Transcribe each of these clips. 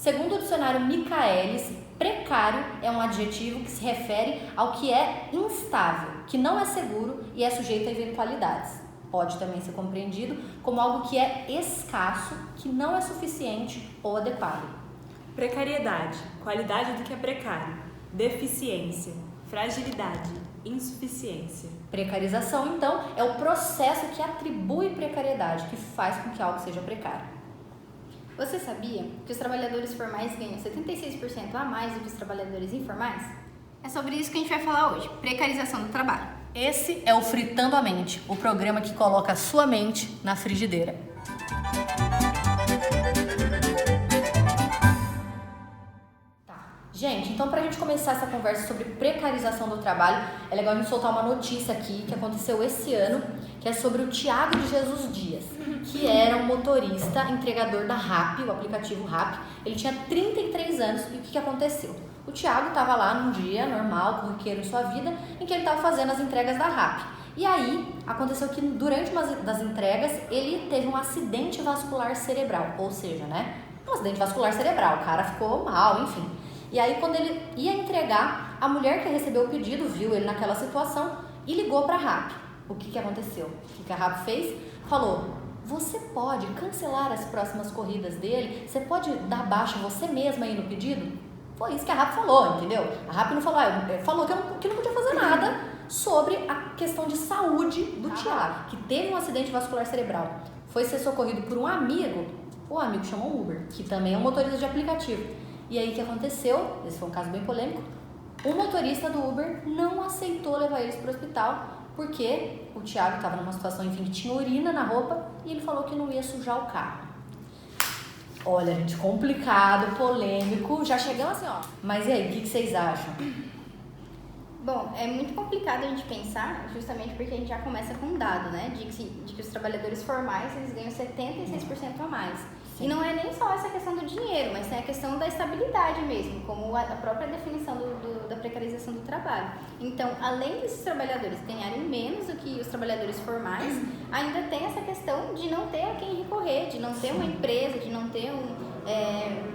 Segundo o dicionário Michaelis, precário é um adjetivo que se refere ao que é instável, que não é seguro e é sujeito a eventualidades. Pode também ser compreendido como algo que é escasso, que não é suficiente ou adequado. Precariedade, qualidade do que é precário. Deficiência, fragilidade, insuficiência. Precarização, então, é o processo que atribui precariedade, que faz com que algo seja precário. Você sabia que os trabalhadores formais ganham 76% a mais do que os trabalhadores informais? É sobre isso que a gente vai falar hoje, precarização do trabalho. Esse é o Fritando a Mente, o programa que coloca a sua mente na frigideira. Gente, então pra gente começar essa conversa sobre precarização do trabalho, é legal a gente soltar uma notícia aqui que aconteceu esse ano, que é sobre o Thiago de Jesus Dias, que era um motorista entregador da Rappi, o aplicativo Rappi. Ele tinha 33 anos e o que aconteceu? O Thiago estava lá num dia normal, corriqueiro em sua vida, em que ele estava fazendo as entregas da Rappi. E aí, aconteceu que durante uma das entregas, ele teve um acidente vascular cerebral, ou seja, né, um acidente vascular cerebral, o cara ficou mal, enfim. E aí, quando ele ia entregar, a mulher que recebeu o pedido viu ele naquela situação e ligou para a Rappi. O que aconteceu? O que a Rappi fez? Falou, você pode cancelar as próximas corridas dele? Você pode dar baixa você mesma aí no pedido? Foi isso que a Rappi falou, entendeu? A Rappi não falou, falou que não podia fazer nada sobre a questão de saúde do Thiago, que teve um acidente vascular cerebral. Foi ser socorrido por um amigo, o amigo chamou um Uber, que também é um motorista de aplicativo. E aí o que aconteceu? Esse foi um caso bem polêmico. O motorista do Uber não aceitou levar eles para o hospital porque o Thiago estava numa situação, enfim, que tinha urina na roupa e ele falou que não ia sujar o carro. Olha, gente, complicado, polêmico, já chegamos assim, ó. Mas e aí, o que vocês acham? Bom, é muito complicado a gente pensar, justamente porque a gente já começa com um dado, né? De que os trabalhadores formais, eles ganham 76% a mais. Sim. E não é nem só essa questão do dinheiro, mas tem a questão da estabilidade mesmo, como a própria definição da precarização do trabalho. Então, além desses trabalhadores ganharem menos do que os trabalhadores formais, ainda tem essa questão de não ter a quem recorrer, de não ter uma empresa, de não ter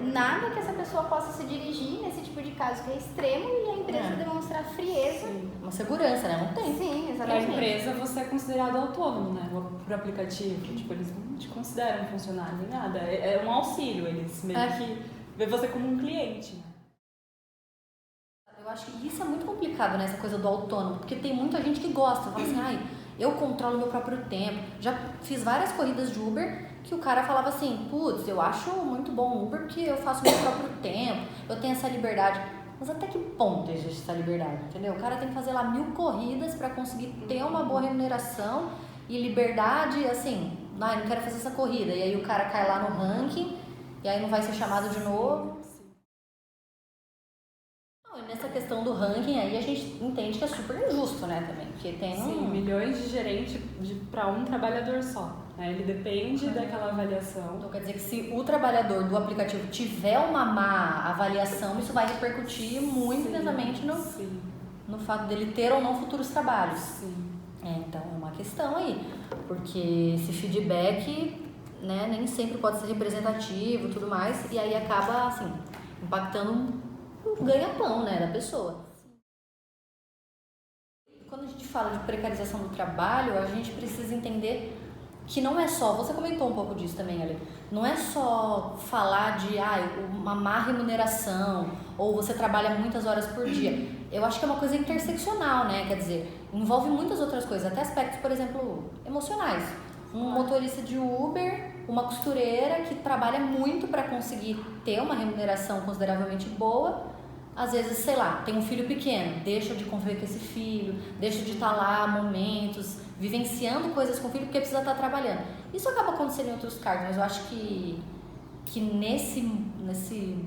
nada que essa pessoa possa se dirigir nesse tipo de caso que é extremo e a empresa demonstrar frieza. Sim. Uma segurança, né? Não tem. Sim, exatamente. Para a empresa você é considerado autônomo, né? Por aplicativo. Tipo, eles não te consideram funcionário nem nada. É um auxílio, eles meio que vê você como um cliente. Né? Eu acho que isso é muito complicado, né? Essa coisa do autônomo, porque tem muita gente que gosta, fala assim, eu controlo meu próprio tempo. Já fiz várias corridas de Uber que o cara falava assim, putz, eu acho muito bom o Uber porque eu faço meu próprio tempo, eu tenho essa liberdade. Mas até que ponto existe essa liberdade, entendeu? O cara tem que fazer lá 1000 corridas para conseguir ter uma boa remuneração e liberdade, assim, não quero fazer essa corrida. E aí o cara cai lá no ranking e aí não vai ser chamado de novo. Nessa questão do ranking aí a gente entende que é super injusto, né, também, porque tem milhões de gerentes para um trabalhador só, né? Ele depende daquela avaliação. Então quer dizer que se o trabalhador do aplicativo tiver uma má avaliação, isso vai repercutir muito intensamente no fato dele ter ou não futuros trabalhos. Sim. Então é uma questão aí, porque esse feedback, né, nem sempre pode ser representativo e tudo mais, e aí acaba, assim, impactando ganha-pão, né, da pessoa. Quando a gente fala de precarização do trabalho, a gente precisa entender que não é só, você comentou um pouco disso também, Ali, não é só falar de uma má remuneração ou você trabalha muitas horas por dia. Eu acho que é uma coisa interseccional, né, quer dizer, envolve muitas outras coisas, até aspectos, por exemplo, emocionais. Um motorista de Uber, uma costureira que trabalha muito para conseguir ter uma remuneração consideravelmente boa, às vezes, sei lá, tem um filho pequeno, deixa de conviver com esse filho, deixa de estar lá momentos, vivenciando coisas com o filho porque precisa estar trabalhando. Isso acaba acontecendo em outros cargos, mas eu acho que nesse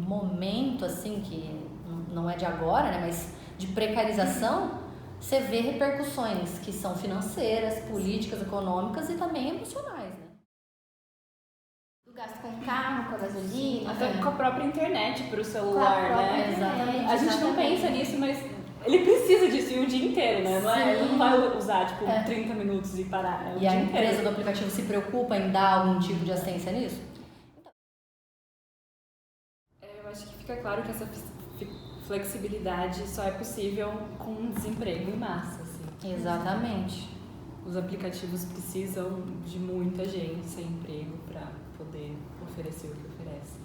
momento, assim, que não é de agora, né, mas de precarização, você vê repercussões que são financeiras, políticas, econômicas e também emocionais, né? Gasto com o carro, com a gasolina, até com a própria internet para o celular, né? Exatamente. A gente não pensa nisso, mas ele precisa disso e o dia inteiro, né? Ele não vai usar, 30 minutos e parar. E a empresa do aplicativo se preocupa em dar algum tipo de assistência nisso? acho que fica claro que essa flexibilidade só é possível com desemprego em massa. Assim. Exatamente. Os aplicativos precisam de muita gente sem emprego para poder oferecer o que oferecem.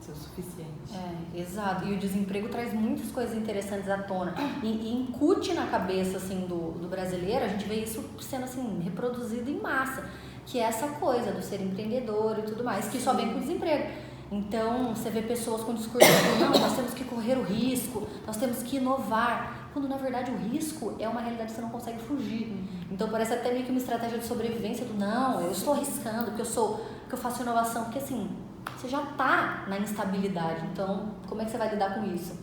Isso é o suficiente. Exato. E o desemprego traz muitas coisas interessantes à tona. E incute na cabeça assim, do brasileiro, a gente vê isso sendo assim, reproduzido em massa. Que é essa coisa do ser empreendedor e tudo mais, que só vem com o desemprego. Então, você vê pessoas com discurso de não, nós temos que correr o risco, nós temos que inovar. Quando, na verdade, o risco é uma realidade que você não consegue fugir. Então, parece até meio que uma estratégia de sobrevivência do não, eu estou arriscando, porque eu faço inovação. Porque, assim, você já está na instabilidade. Então, como é que você vai lidar com isso?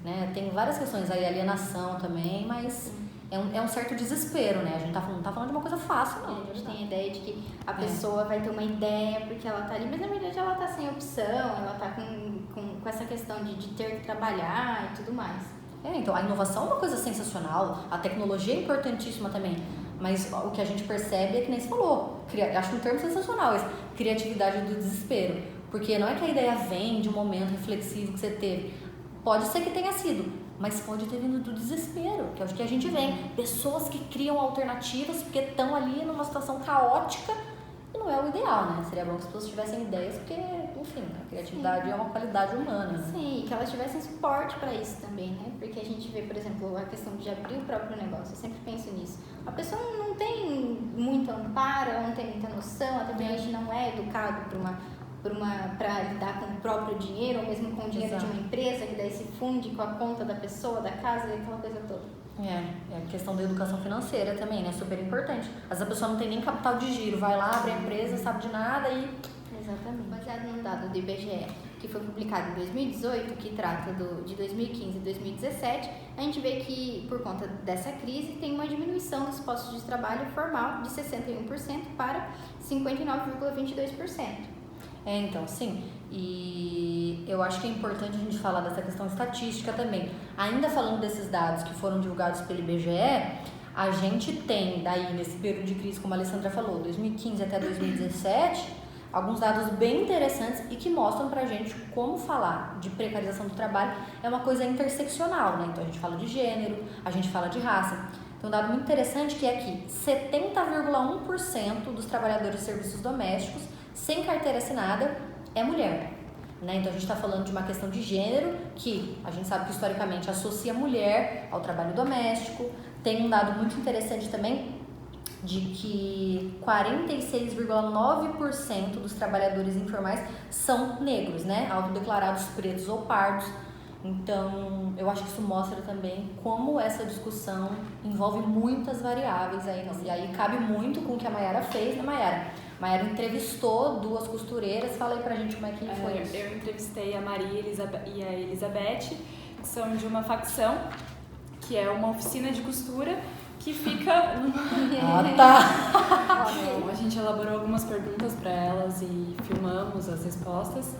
Né? Tem várias questões aí, alienação também, mas... É um certo desespero, né? A gente não tá falando de uma coisa fácil, não. A gente tem a ideia de que a pessoa vai ter uma ideia porque ela tá ali, mas na verdade ela tá sem opção, ela tá com essa questão de ter que trabalhar e tudo mais. Então a inovação é uma coisa sensacional, a tecnologia é importantíssima também, mas o que a gente percebe é que nem você falou, acho um termo sensacional esse, criatividade do desespero, porque não é que a ideia vem de um momento reflexivo que você teve, pode ser que tenha sido, mas pode ter vindo do desespero, que é o que a gente vê. Pessoas que criam alternativas porque estão ali numa situação caótica e não é o ideal, né? Seria bom que as pessoas tivessem ideias, porque, enfim, a criatividade é uma qualidade humana. Né? Sim, e que elas tivessem suporte para isso também, né? Porque a gente vê, por exemplo, a questão de abrir o próprio negócio, eu sempre penso nisso. A pessoa não tem muito amparo, ela não tem muita noção, até porque a gente não é educado para lidar com o próprio dinheiro, ou mesmo com o dinheiro de uma empresa, que daí se funde com a conta da pessoa, da casa, e aquela coisa toda. É a questão da educação financeira também, né? Super importante. Às vezes a pessoa não tem nem capital de giro, vai lá, abre a empresa, sabe de nada e... Exatamente. Baseado num dado do IBGE, que foi publicado em 2018, que trata de 2015 e 2017, a gente vê que, por conta dessa crise, tem uma diminuição dos postos de trabalho formal de 61% para 59,22%. Então, sim. E eu acho que é importante a gente falar dessa questão estatística também. Ainda falando desses dados que foram divulgados pelo IBGE, a gente tem daí, nesse período de crise, como a Alessandra falou, 2015 até 2017, alguns dados bem interessantes e que mostram pra gente como falar de precarização do trabalho é uma coisa interseccional, né? Então, a gente fala de gênero, a gente fala de raça. Tem um dado muito interessante que é que 70,1% dos trabalhadores de serviços domésticos sem carteira assinada é mulher, né? Então a gente está falando de uma questão de gênero que a gente sabe que historicamente associa a mulher ao trabalho doméstico. Tem um dado muito interessante também de que 46,9% dos trabalhadores informais são negros, né? Autodeclarados pretos ou pardos. Então, eu acho que isso mostra também como essa discussão envolve muitas variáveis aí. E aí cabe muito com o que a Mayara fez, né, Mayara? Mayara entrevistou 2 costureiras, fala aí pra gente como é que foi isso. Eu entrevistei a Maria e a Elizabeth, que são de uma facção, que é uma oficina de costura que fica... A gente elaborou algumas perguntas para elas e filmamos as respostas.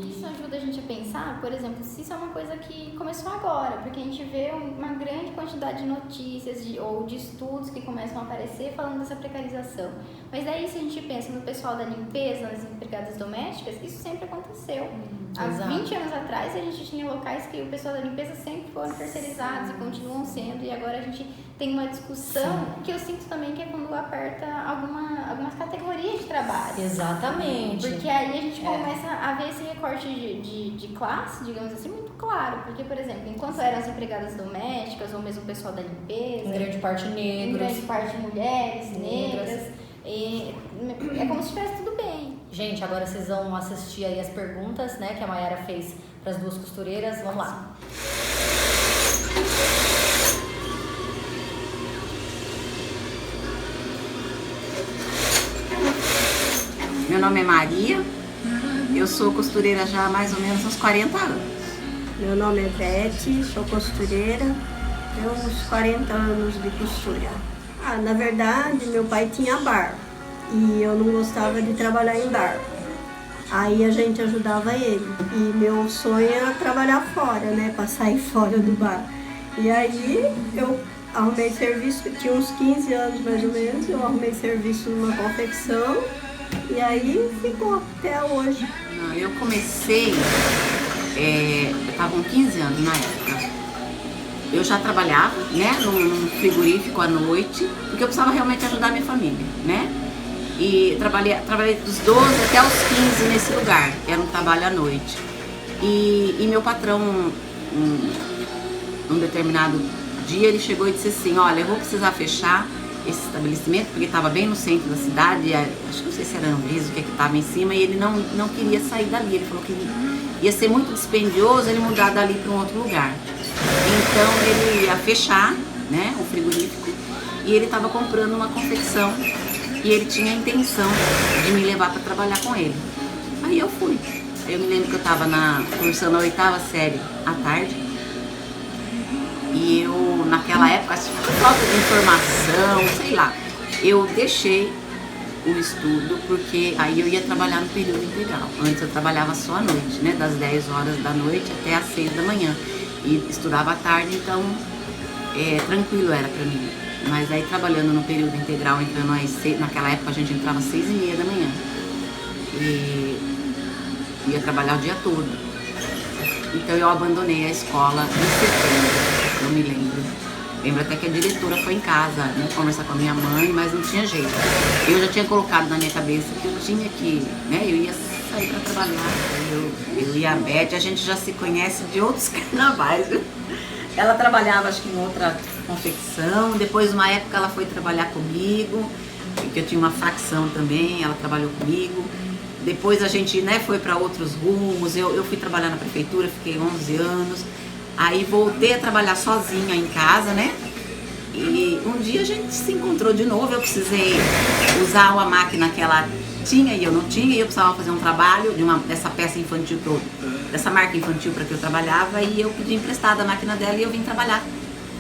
Isso ajuda a gente a pensar, por exemplo, se isso é uma coisa que começou agora, porque a gente vê uma grande quantidade de notícias ou de estudos que começam a aparecer falando dessa precarização. Mas daí, se a gente pensa no pessoal da limpeza, nas empregadas domésticas, isso sempre aconteceu. Há 20 anos atrás, a gente tinha locais que o pessoal da limpeza sempre foram terceirizados e continuam sendo, e agora a gente tem uma discussão que eu sinto também que é quando aperta algumas categorias de trabalho. Exatamente. Porque aí a gente começa a ver esse recorte de classe, digamos assim, muito claro. Porque, por exemplo, enquanto eram as empregadas domésticas, ou mesmo o pessoal da limpeza... Em grande parte negros. Em grande parte mulheres, negras. É como se estivesse tudo bem. Gente, agora vocês vão assistir aí as perguntas, né, que a Mayara fez para as 2 costureiras. Vamos lá. Meu nome é Maria, eu sou costureira já há mais ou menos uns 40 anos. Meu nome é Beth, sou costureira, tenho uns 40 anos de costura. Na verdade, meu pai tinha bar e eu não gostava de trabalhar em bar. Aí a gente ajudava ele e meu sonho era trabalhar fora, né, para sair fora do bar. E aí eu arrumei serviço, tinha uns 15 anos mais ou menos, eu arrumei serviço numa confecção e aí ficou até hoje. Eu comecei eu estava com 15 anos na época. Eu já trabalhava, né, num frigorífico à noite, porque eu precisava realmente ajudar a minha família, né? E trabalhei dos 12 até os 15 nesse lugar, que era um trabalho à noite. E meu patrão, num determinado dia, ele chegou e disse assim, olha, eu vou precisar fechar esse estabelecimento, porque estava bem no centro da cidade, acho que não sei se era Anvisa, o que estava em cima, e ele não queria sair dali. Ele falou que ia ser muito dispendioso ele mudar dali para um outro lugar. Então ele ia fechar, né, o frigorífico, e ele estava comprando uma confecção e ele tinha a intenção de me levar para trabalhar com ele. Aí eu fui. Eu me lembro que eu estava cursando a 8ª série à tarde. E eu, naquela época, por falta de informação, sei lá, eu deixei o estudo porque aí eu ia trabalhar no período integral. Antes eu trabalhava só à noite, né, das 10 horas da noite até às 6 da manhã. E estudava à tarde, então tranquilo era para mim. Mas aí trabalhando no período integral, entrando às 6, naquela época a gente entrava às 6h30 da manhã. E ia trabalhar o dia todo. Então eu abandonei a escola em setembro, eu me lembro. Lembro até que a diretora foi em casa, né, conversar com a minha mãe, mas não tinha jeito. Eu já tinha colocado na minha cabeça que eu tinha que, né, eu ia sair para trabalhar. Eu e a Beth, a gente já se conhece de outros carnavais, viu? Ela trabalhava, acho que em outra confecção, depois uma época ela foi trabalhar comigo, porque eu tinha uma facção também, ela trabalhou comigo. Depois a gente, né, foi para outros rumos, eu fui trabalhar na prefeitura, fiquei 11 anos. Aí voltei a trabalhar sozinha em casa, né? E um dia a gente se encontrou de novo, eu precisei usar uma máquina que ela tinha e eu não tinha, e eu precisava fazer um trabalho dessa peça infantil, dessa marca infantil para que eu trabalhava, e eu pedi emprestada a máquina dela e eu vim trabalhar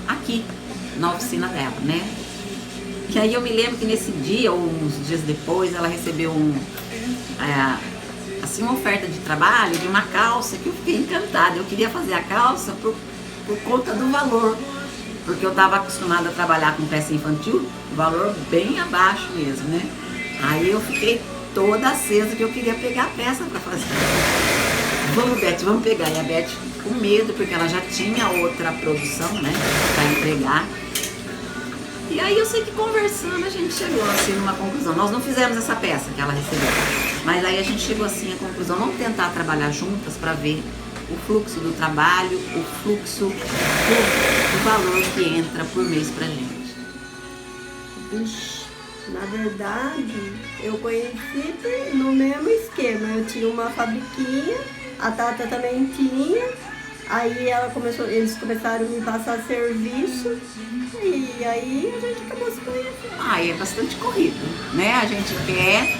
aqui, na oficina dela, né? E aí eu me lembro que nesse dia, ou uns dias depois, ela recebeu assim, uma oferta de trabalho de uma calça que eu fiquei encantada. Eu queria fazer a calça por conta do valor, porque eu estava acostumada a trabalhar com peça infantil, valor bem abaixo mesmo, né? Aí eu fiquei toda acesa que eu queria pegar a peça para fazer. Vamos, Beth, vamos pegar. E a Beth com medo, porque ela já tinha outra produção, né, para entregar. E aí eu sei que conversando a gente chegou assim numa conclusão. Nós não fizemos essa peça que ela recebeu, mas aí a gente chegou assim à conclusão, vamos tentar trabalhar juntas para ver o fluxo do trabalho, o fluxo do valor que entra por mês pra gente. Ixi, na verdade, eu conheci no mesmo esquema. Eu tinha uma fabriquinha, a Tata também tinha. Aí eles começaram a me passar serviço e aí a gente acabou se conhecendo. É bastante corrido, né? A gente quer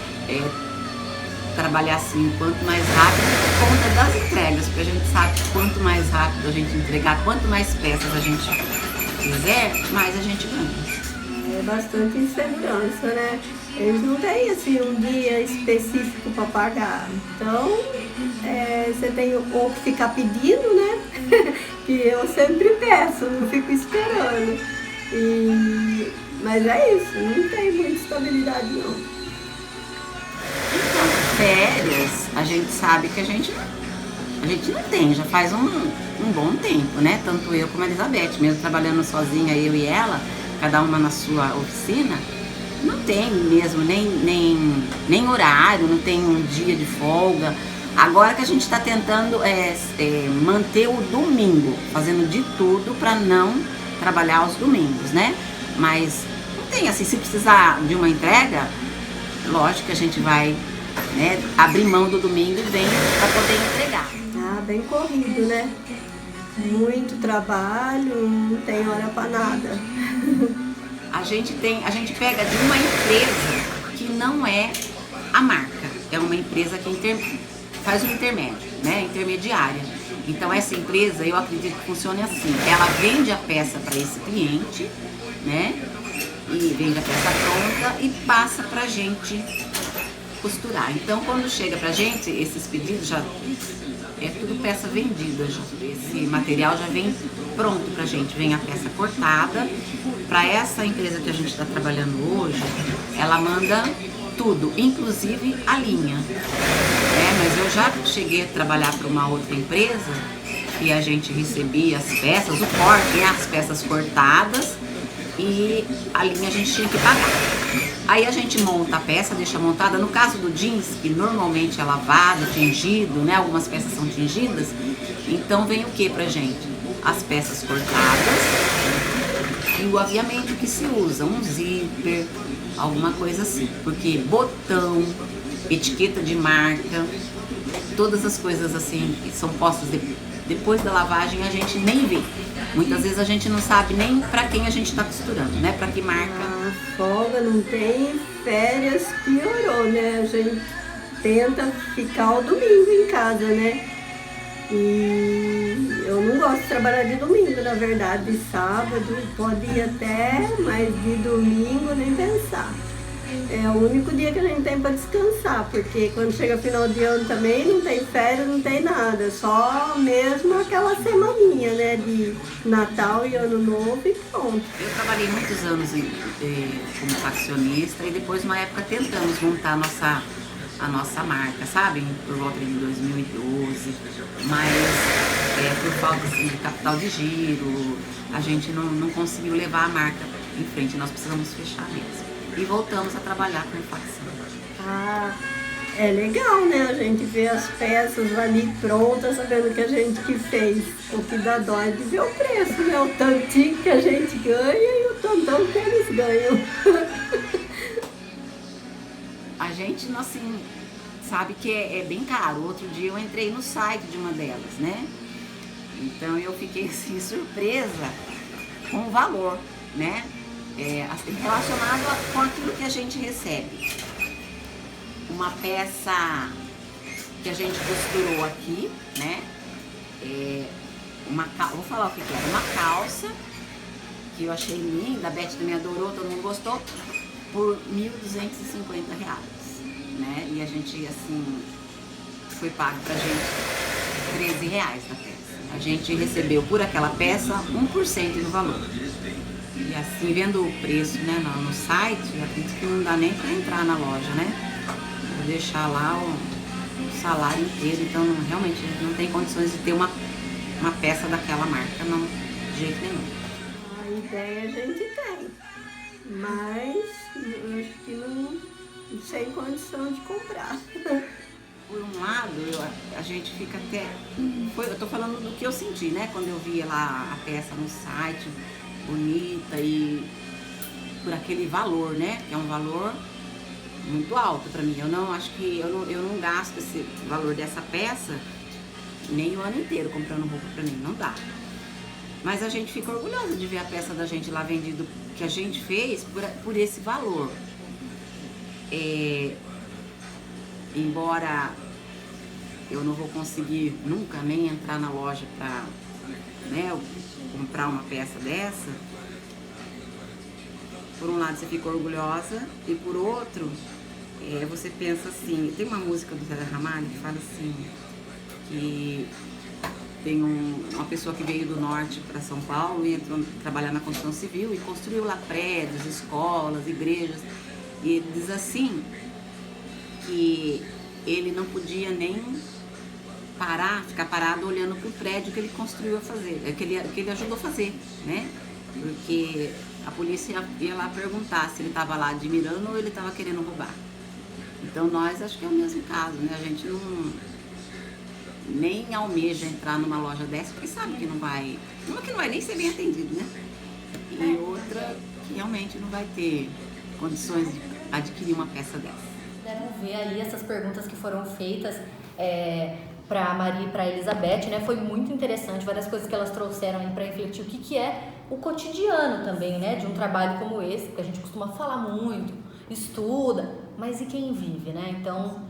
trabalhar assim quanto mais rápido por conta das entregas, porque a gente sabe que quanto mais rápido a gente entregar, quanto mais peças a gente fizer, mais a gente ganha. É bastante insegurança, né? Eles não têm assim um dia específico para pagar. Então, você tem ou que ficar pedindo, né? Que eu sempre peço, não fico esperando. Mas é isso, não tem muita estabilidade não. Então, férias, a gente sabe que a gente não tem, já faz um bom tempo, né? Tanto eu como a Elizabeth, mesmo trabalhando sozinha, eu e ela, cada uma na sua oficina, não tem mesmo nem horário, não tem um dia de folga. Agora que a gente está tentando manter o domingo, fazendo de tudo para não trabalhar aos domingos, né? Mas não tem assim, se precisar de uma entrega, lógico que a gente vai, né, abrir mão do domingo e vem para poder entregar. Bem corrido, né? Muito trabalho, não tem hora para nada. A gente pega de uma empresa que não é a marca, é uma empresa que faz um intermédio, né, intermediária. Então essa empresa, eu acredito que funcione assim, ela vende a peça para esse cliente, né, e vende a peça pronta e passa pra gente costurar. Então quando chega pra gente, esses pedidos já é tudo peça vendida, esse material já vem pronto pra gente, vem a peça cortada. Para essa empresa que a gente está trabalhando hoje, ela manda tudo, inclusive a linha. Mas eu já cheguei a trabalhar para uma outra empresa e a gente recebia as peças, o corte, né, as peças cortadas, e a linha a gente tinha que pagar. Aí a gente monta a peça, deixa montada. No caso do jeans, que normalmente é lavado, tingido, né? Algumas peças são tingidas. Então vem o que pra gente? As peças cortadas e o aviamento que se usa, um zíper, alguma coisa assim. Porque botão, etiqueta de marca, todas as coisas assim que são postas depois da lavagem a gente nem vê. Muitas vezes a gente não sabe nem para quem a gente está costurando, né? Para que marca. Folga não tem, férias piorou, né? A gente tenta ficar o domingo em casa, né? E eu não gosto de trabalhar de domingo, na verdade. De sábado pode ir até, mas de domingo nem pensar. É o único dia que a gente tem para descansar, porque quando chega final de ano também não tem férias, não tem nada, só mesmo aquela semaninha, né, de Natal e Ano Novo e pronto. Eu trabalhei muitos anos como faccionista e depois, uma época, tentamos montar a nossa marca, sabe? Por volta de 2012, mas por falta assim, de capital de giro, a gente não conseguiu levar a marca em frente, nós precisamos fechar mesmo. E voltamos a trabalhar com facção. É legal, né? A gente vê as peças ali prontas, sabendo que a gente que fez. O que dá dó é de ver o preço, né? O tantinho que a gente ganha e o tantão que eles ganham. A gente, assim, sabe que é bem caro. Outro dia eu entrei no site de uma delas, né? Então eu fiquei assim, surpresa com o valor, né? Relacionado com aquilo que a gente recebe. Uma peça que a gente costurou aqui, né? Vou falar o que era. Uma calça que eu achei linda, a Beth também adorou, todo mundo gostou, por R$1.250, né? E a gente, assim, foi pago pra gente R$13 da peça. A gente recebeu por aquela peça 1% do valor. E assim, vendo o preço, né, no site, eu acredito que não dá nem para entrar na loja, né? Vou deixar lá o salário inteiro, então realmente não tem condições de ter uma peça daquela marca, não, de jeito nenhum. A ideia a gente tem, mas eu acho que não sem condição de comprar. Por um lado, a gente fica até... eu tô falando do que eu senti, né, quando eu via lá a peça no site, bonita e por aquele valor, né? Que é um valor muito alto para mim. Eu não gasto esse valor dessa peça nem o ano inteiro comprando roupa para mim, não dá. Mas a gente fica orgulhosa de ver a peça da gente lá vendida, que a gente fez por esse valor. Embora eu não vou conseguir nunca nem entrar na loja para, né, comprar uma peça dessa, por um lado você fica orgulhosa e por outro você pensa assim, tem uma música do Zé Ramalho que fala assim, que tem uma pessoa que veio do norte para São Paulo e entrou trabalhar na construção civil e construiu lá prédios, escolas, igrejas, e ele diz assim que ele não podia nem ficar parado olhando para o prédio que ele construiu a fazer, que ele ajudou a fazer, né? Porque a polícia ia lá perguntar se ele estava lá admirando ou ele estava querendo roubar. Então nós, acho que é o mesmo caso, né? A gente nem almeja entrar numa loja dessa, porque sabe que não vai... Uma que não vai nem ser bem atendido, né? E outra que realmente não vai ter condições de adquirir uma peça dessa. Puderam ver aí essas perguntas que foram feitas para a Maria e para a Elizabeth, né? Foi muito interessante, várias coisas que elas trouxeram aí para refletir o que é o cotidiano também, né? De um trabalho como esse, porque a gente costuma falar muito, estuda, mas e quem vive, né? Então,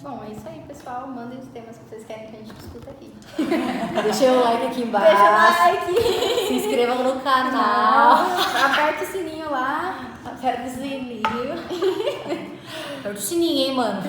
Bom, é isso aí, pessoal. Mandem os temas que vocês querem que a gente discuta aqui. Deixa o like aqui embaixo. Deixa o like. Se inscrevam no canal. Aperta o sininho lá. Aperta o sininho. Aperta o sininho, hein, mano?